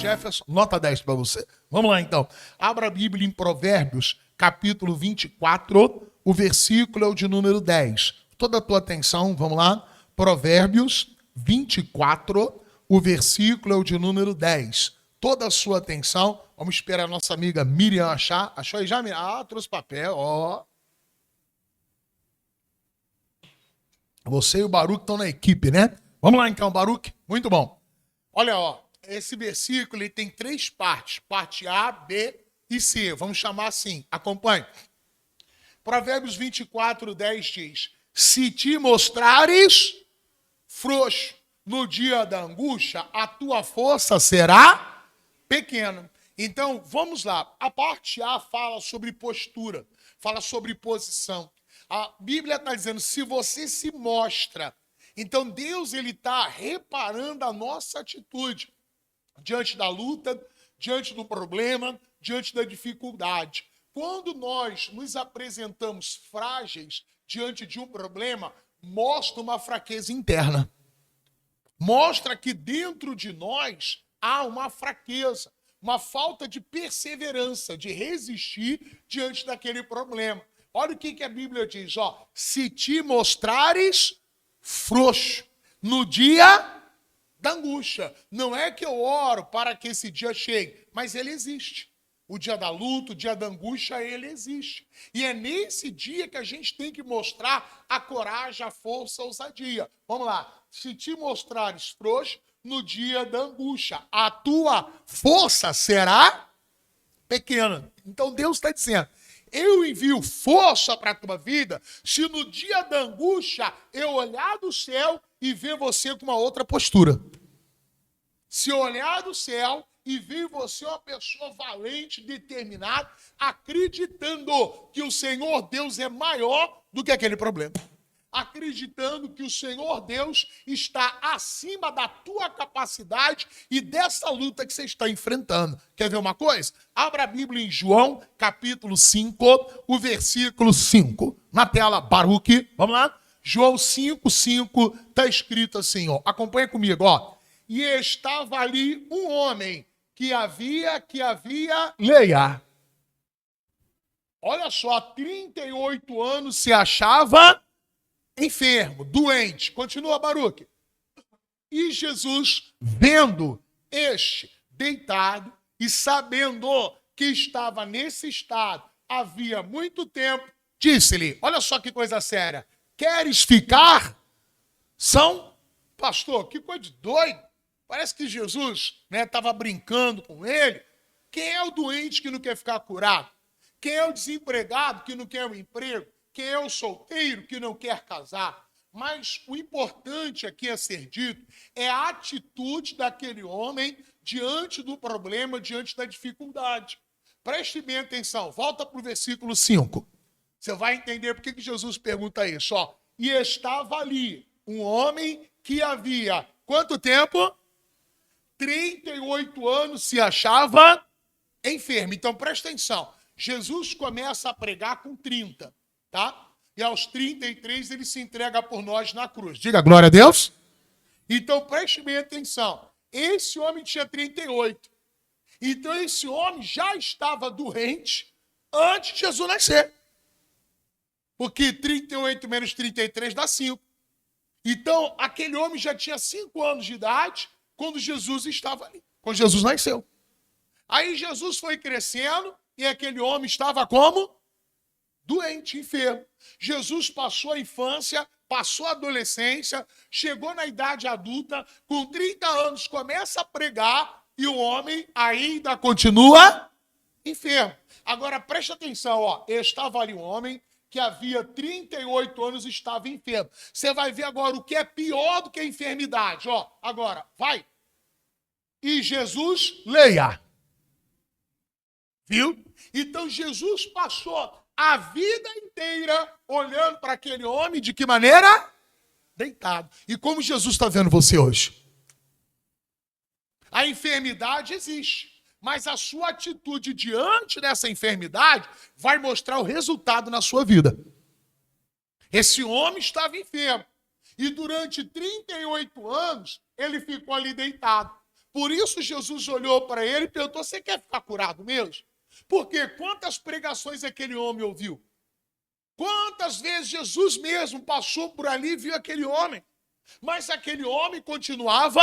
Jefferson, nota 10 para você. Vamos lá, então. Abra a Bíblia em Provérbios, capítulo 24, o versículo é o de número 10. Toda a tua atenção, vamos lá. Provérbios 24, o versículo é o de número 10. Toda a sua atenção. Vamos esperar a nossa amiga Miriam achar. Achou aí já, Miriam? Ah, trouxe papel, ó. Você e o Baruque estão na equipe, né? Vamos lá, então, Baruque. Muito bom. Olha, ó. Esse versículo ele tem 3 partes. Parte A, B e C. Vamos chamar assim. Acompanhe. Provérbios 24, 10 diz: se te mostrares frouxo no dia da angústia, a tua força será pequena. Então, vamos lá. A parte A fala sobre postura, fala sobre posição. A Bíblia está dizendo, se você se mostra, então Deus ele está reparando a nossa atitude diante da luta, diante do problema, diante da dificuldade. Quando nós nos apresentamos frágeis diante de um problema, mostra uma fraqueza interna. Mostra que dentro de nós há uma fraqueza, uma falta de perseverança, de resistir diante daquele problema. Olha o que a Bíblia diz, ó. Se te mostrares frouxo no dia da angústia. Não é que eu oro para que esse dia chegue, mas ele existe. O dia da luta, o dia da angústia, ele existe. E é nesse dia que a gente tem que mostrar a coragem, a força, a ousadia. Vamos lá. Se te mostrares frouxo no dia da angústia, a tua força será pequena. Então Deus está dizendo, eu envio força para a tua vida se no dia da angústia eu olhar do céu e ver você com uma outra postura. Se eu olhar do céu e ver você uma pessoa valente, determinada, acreditando que o Senhor Deus é maior do que aquele problema. Acreditando que o Senhor Deus está acima da tua capacidade e dessa luta que você está enfrentando. Quer ver uma coisa? Abra a Bíblia em João, capítulo 5, o versículo 5. Na tela, Baruque, vamos lá? João 5, 5, está escrito assim, ó. Acompanha comigo, ó. E estava ali um homem que havia, leia. Olha só, 38 anos se achava enfermo, doente. Continua, Baruque. E Jesus, vendo este deitado e sabendo que estava nesse estado havia muito tempo, disse-lhe, olha só que coisa séria, queres ficar são? Pastor, que coisa de doido. Parece que Jesus estava brincando com ele. Quem é o doente que não quer ficar curado? Quem é o desempregado que não quer um emprego? Quem é o solteiro que não quer casar? Mas o importante aqui a ser dito é a atitude daquele homem diante do problema, diante da dificuldade. Preste bem atenção, volta para o versículo 5. Você vai entender por que Jesus pergunta isso. Ó. E estava ali um homem que havia, quanto tempo? 38 anos se achava enfermo. Então preste atenção, Jesus começa a pregar com 30. Tá? E aos 33 ele se entrega por nós na cruz. Diga glória a Deus. Então preste bem atenção. Esse homem tinha 38. Então esse homem já estava doente antes de Jesus nascer. Porque 38 menos 33 dá 5. Então aquele homem já tinha 5 anos de idade quando Jesus estava ali. Quando Jesus nasceu. Aí Jesus foi crescendo e aquele homem estava como? Doente, enfermo. Jesus passou a infância, passou a adolescência, chegou na idade adulta, com 30 anos começa a pregar e o homem ainda continua enfermo. Agora preste atenção, ó, estava ali um homem que havia 38 anos e estava enfermo. Você vai ver agora o que é pior do que a enfermidade, ó. Agora, vai. E Jesus, leia. Viu? Então Jesus passou a vida inteira olhando para aquele homem, de que maneira? Deitado. E como Jesus está vendo você hoje? A enfermidade existe, mas a sua atitude diante dessa enfermidade vai mostrar o resultado na sua vida. Esse homem estava enfermo e durante 38 anos ele ficou ali deitado. Por isso Jesus olhou para ele e perguntou, você quer ficar curado mesmo? Porque quantas pregações aquele homem ouviu? Quantas vezes Jesus mesmo passou por ali e viu aquele homem? Mas aquele homem continuava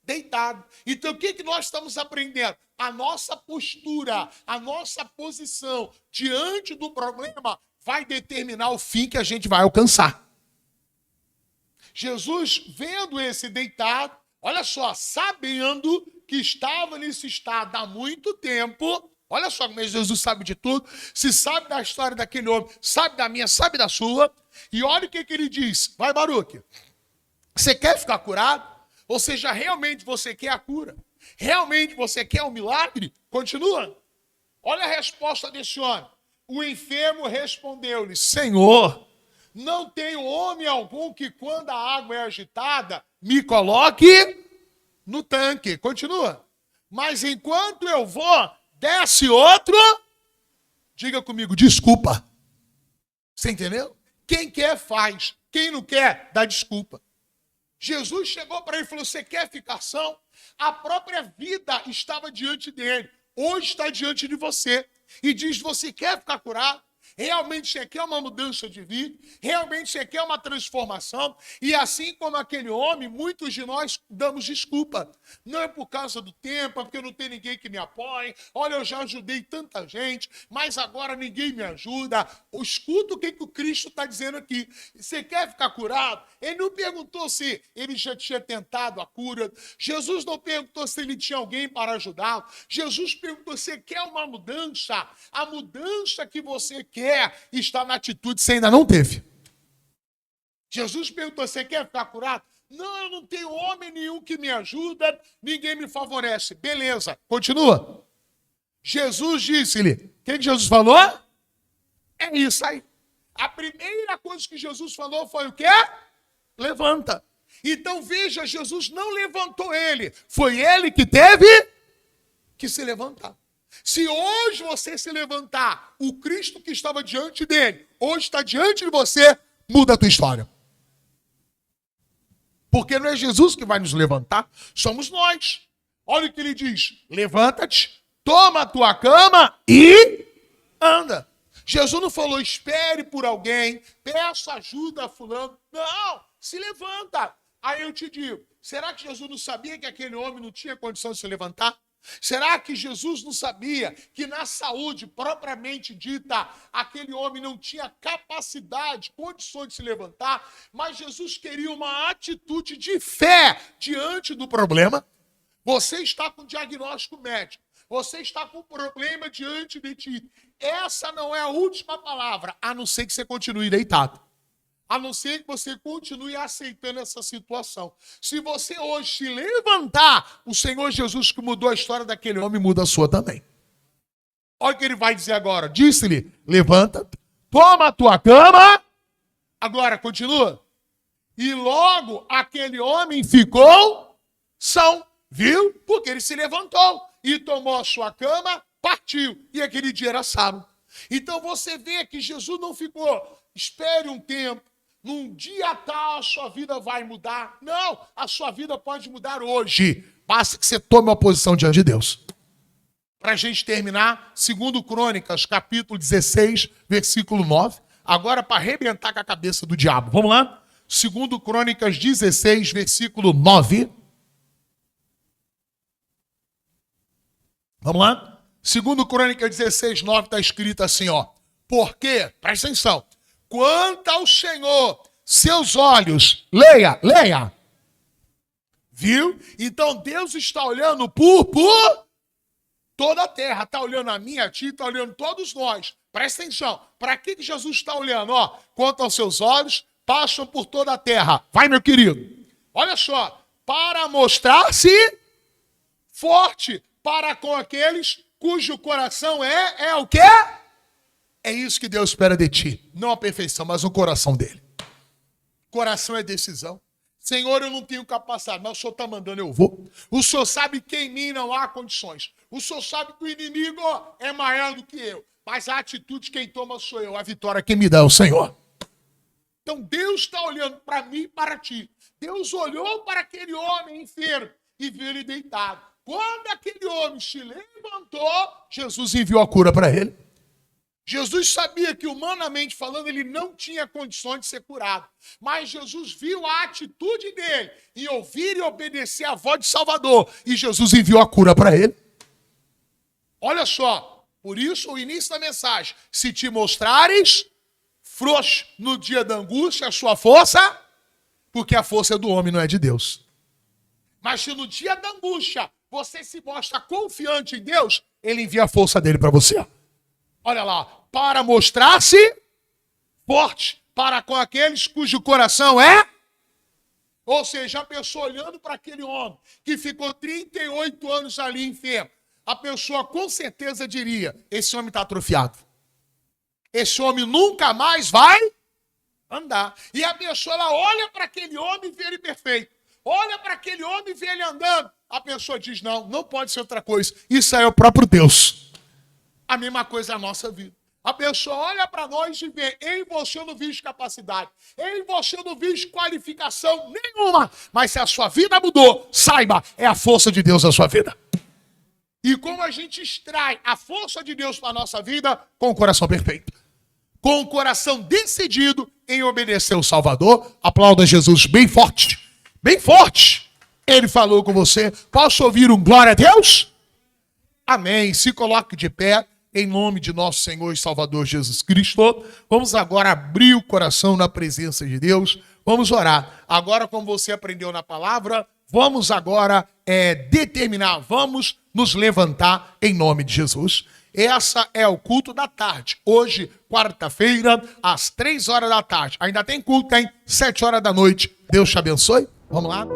deitado. Então o que nós estamos aprendendo? A nossa postura, a nossa posição diante do problema vai determinar o fim que a gente vai alcançar. Jesus, vendo esse deitado, olha só, sabendo que estava nesse estado há muito tempo, olha só como Jesus sabe de tudo, se sabe da história daquele homem, sabe da minha, sabe da sua, e olha o que ele diz, vai Baruque, você quer ficar curado? Ou seja, realmente você quer a cura? Realmente você quer um milagre? Continua. Olha a resposta desse homem. O enfermo respondeu-lhe, Senhor, não tenho homem algum que quando a água é agitada, me coloque no tanque. Continua. Mas enquanto eu vou, desce outro. Diga comigo, desculpa. Você entendeu? Quem quer, faz. Quem não quer, dá desculpa. Jesus chegou para ele e falou, você quer ficar são? A própria vida estava diante dele. Hoje está diante de você. E diz, você quer ficar curado? Realmente você quer uma mudança de vida? Realmente você quer uma transformação? E assim como aquele homem, muitos de nós damos desculpa. Não é por causa do tempo, é porque não tem ninguém que me apoie. Olha, eu já ajudei tanta gente, mas agora ninguém me ajuda. Escuta o que o Cristo está dizendo aqui. Você quer ficar curado? Ele não perguntou se ele já tinha tentado a cura. Jesus não perguntou se ele tinha alguém para ajudá-lo. Jesus perguntou, você quer uma mudança? A mudança que você quer está na atitude que você ainda não teve. Jesus perguntou, você quer ficar curado? Não, eu não tenho homem nenhum que me ajuda, ninguém me favorece. Beleza, continua. Jesus disse-lhe, o que Jesus falou? É isso aí. A primeira coisa que Jesus falou foi o quê? Levanta. Então veja, Jesus não levantou ele, foi ele que teve que se levantar. Se hoje você se levantar, o Cristo que estava diante dele, hoje está diante de você, muda a tua história. Porque não é Jesus que vai nos levantar, somos nós. Olha o que ele diz, levanta-te, toma a tua cama e anda. Jesus não falou, espere por alguém, peça ajuda a fulano. Não, se levanta. Aí eu te digo, será que Jesus não sabia que aquele homem não tinha condição de se levantar? Será que Jesus não sabia que na saúde propriamente dita, aquele homem não tinha capacidade, condições de se levantar, mas Jesus queria uma atitude de fé diante do problema? Você está com diagnóstico médico, você está com um problema diante de ti. Essa não é a última palavra, a não ser que você continue deitado. A não ser que você continue aceitando essa situação. Se você hoje se levantar, o Senhor Jesus que mudou a história daquele homem, muda a sua também. Olha o que ele vai dizer agora. Disse-lhe, levanta, toma a tua cama. Agora, continua. E logo aquele homem ficou são. Viu? Porque ele se levantou e tomou a sua cama, partiu. E aquele dia era sábado. Então você vê que Jesus não ficou, espere um tempo. Num dia tal a sua vida vai mudar. Não, a sua vida pode mudar hoje. Basta que você tome uma posição diante de Deus. Para a gente terminar, 2 Crônicas, capítulo 16, versículo 9. Agora para arrebentar com a cabeça do diabo. Vamos lá? 2 Crônicas 16, versículo 9. Vamos lá? 2 Crônicas 16, 9 está escrito assim, ó. Porque, presta atenção, quanto ao Senhor, seus olhos, leia. Viu? Então Deus está olhando por toda a terra. Está olhando a mim, a ti, está olhando todos nós. Presta atenção. Para que Jesus está olhando? Ó, quanto aos seus olhos, passam por toda a terra. Vai, meu querido. Olha só. Para mostrar-se forte para com aqueles cujo coração é o quê? É isso que Deus espera de ti. Não a perfeição, mas o coração dele. Coração é decisão. Senhor, eu não tenho capacidade, mas o Senhor está mandando, eu vou. O Senhor sabe que em mim não há condições. O Senhor sabe que o inimigo é maior do que eu. Mas a atitude quem toma sou eu. A vitória quem me dá é o Senhor. Então Deus está olhando para mim e para ti. Deus olhou para aquele homem enfermo e viu ele deitado. Quando aquele homem se levantou, Jesus enviou a cura para ele. Jesus sabia que, humanamente falando, ele não tinha condições de ser curado. Mas Jesus viu a atitude dele em ouvir e obedecer a voz de Salvador. E Jesus enviou a cura para ele. Olha só, por isso o início da mensagem. Se te mostrares frouxo no dia da angústia, a sua força, porque a força é do homem, não é de Deus. Mas se no dia da angústia você se mostra confiante em Deus, ele envia a força dele para você. Olha lá, para mostrar-se forte para com aqueles cujo coração é... Ou seja, a pessoa olhando para aquele homem que ficou 38 anos ali enfermo, a pessoa com certeza diria, esse homem está atrofiado. Esse homem nunca mais vai andar. E a pessoa ela olha para aquele homem e vê ele perfeito. Olha para aquele homem e vê ele andando. A pessoa diz, não, não pode ser outra coisa. Isso aí é o próprio Deus. A mesma coisa é a nossa vida. A pessoa olha para nós e vê, em você eu não vejo capacidade, em você eu não vejo qualificação nenhuma, mas se a sua vida mudou, saiba, é a força de Deus na sua vida. E como a gente extrai a força de Deus para a nossa vida? Com o coração perfeito. Com o coração decidido em obedecer o Salvador. Aplauda Jesus bem forte. Bem forte. Ele falou com você. Posso ouvir um glória a Deus? Amém. Se coloque de pé. Em nome de nosso Senhor e Salvador Jesus Cristo, vamos agora abrir o coração na presença de Deus, vamos orar. Agora, como você aprendeu na palavra, vamos agora determinar, vamos nos levantar em nome de Jesus. Essa é o culto da tarde. Hoje, quarta-feira, às 3 horas da tarde. Ainda tem culto, hein? 7 horas da noite. Deus te abençoe. Vamos lá.